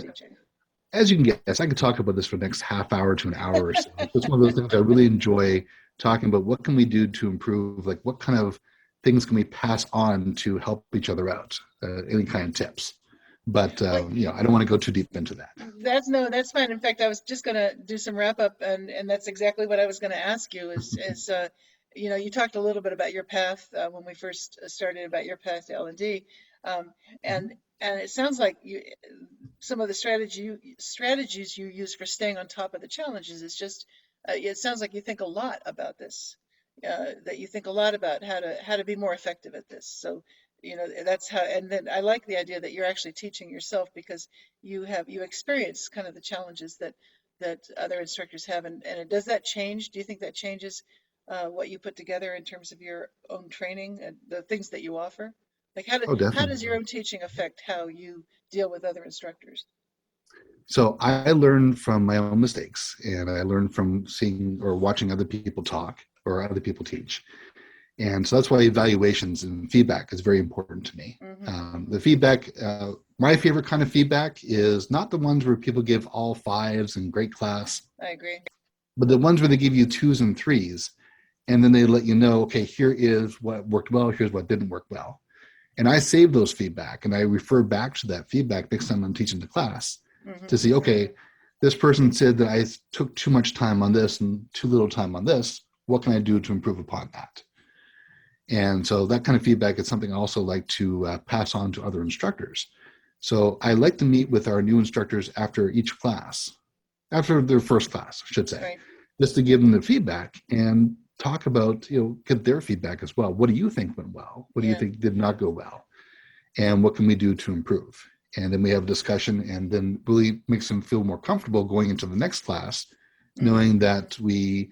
teaching? as you can guess, I could talk about this for the next half hour to an hour or so. It's one of those things I really enjoy talking about. What can we do to improve? Like, what kind of things can we pass on to help each other out? Any kind of tips. But Well, I don't want to go too deep into that. that's fine. In fact, I was just going to do some wrap up, and that's exactly what I was going to ask you. You talked a little bit about your path when we first started about your path to L&D, um, and and it sounds like some of the strategies you use for staying on top of the challenges is just it sounds like you think a lot about this, that you think a lot about how to be more effective at this. So that's how. And then I like the idea that you're actually teaching yourself because you experience kind of the challenges that other instructors have. And does that change? Do you think that changes what you put together in terms of your own training and the things that you offer? Like Oh, how does definitely. your own teaching affect how you deal with other instructors? So I learned from my own mistakes, and I learned from seeing or watching other people talk or other people teach. And so that's why evaluations and feedback is very important to me. Hmm. The feedback, my favorite kind of feedback is not the ones where people give all fives and great class, I agree. but the ones where they give you twos and threes, and then they let you know, okay, here is what worked well, here's what didn't work well. And I save those feedback and I refer back to that feedback next time I'm teaching the class to Hmm. see, okay, this person said that I took too much time on this and too little time on this. What can I do to improve upon that? And so that kind of feedback is something I also like to pass on to other instructors. So I like to meet with our new instructors after each class, after their first class, I should say, Right. just to give them the feedback and talk about, get their feedback as well. What do you think went well? What do you Yeah. think did not go well? And what can we do to improve? And then we have a discussion and then really makes them feel more comfortable going into the next class, Hmm. knowing that we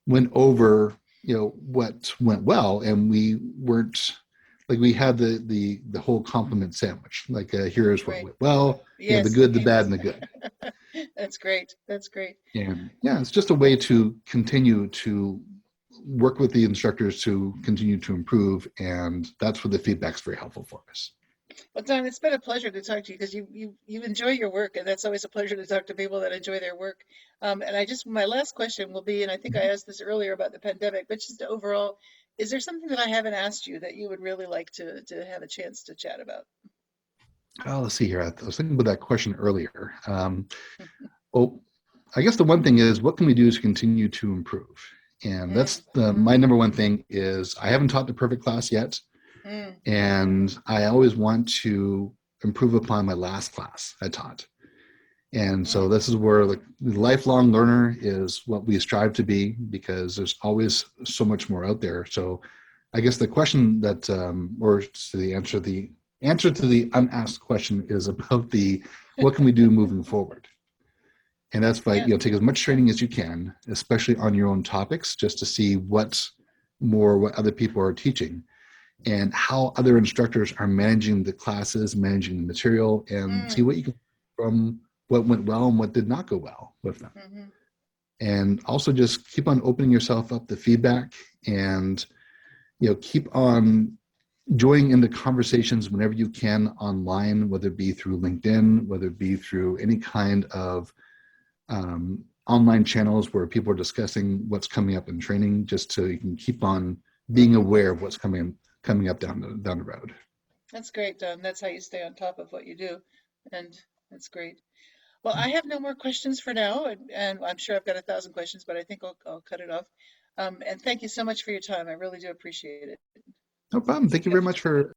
went over what went well and we weren't like we had the whole compliment sandwich, like here's what Right. went well, the Yes. good, the bad, and the good. That's great. That's great. And yeah, it's just a way to continue to work with the instructors to continue to improve, and that's where the feedback's very helpful for us. Well, Don, it's been a pleasure to talk to you because you enjoy your work, and that's always a pleasure to talk to people that enjoy their work. And my last question will be, and I think I asked this earlier about the pandemic, but just overall, is there something that I haven't asked you that you would really like to have a chance to chat about? Oh, let's see here. I was thinking about that question earlier. Well, I guess the one thing is, what can we do to continue to improve? And Mm, my number one thing is I haven't taught the perfect class yet, mm, and I always want to improve upon my last class I taught. And so mm. this is where the lifelong learner is what we strive to be, because there's always so much more out there. So I guess the question that, or to the answer to the unasked question is about what can we do moving forward? And that's by, Yeah. take as much training as you can, especially on your own topics, just to see what other people are teaching and how other instructors are managing the classes, managing the material, and see Mm, what you can from what went well and what did not go well with them. hmm. And also just keep on opening yourself up to feedback, and keep on joining into conversations whenever you can online, whether it be through LinkedIn, whether it be through any kind of online channels where people are discussing what's coming up in training, just so you can keep on being aware of what's coming up down the road. That's great, Don. That's how you stay on top of what you do, and that's great. Well, I have no more questions for now, and I'm sure I've got 1,000 questions, but I think I'll cut it off. And thank you so much for your time. I really do appreciate it. No problem. Thank you very much for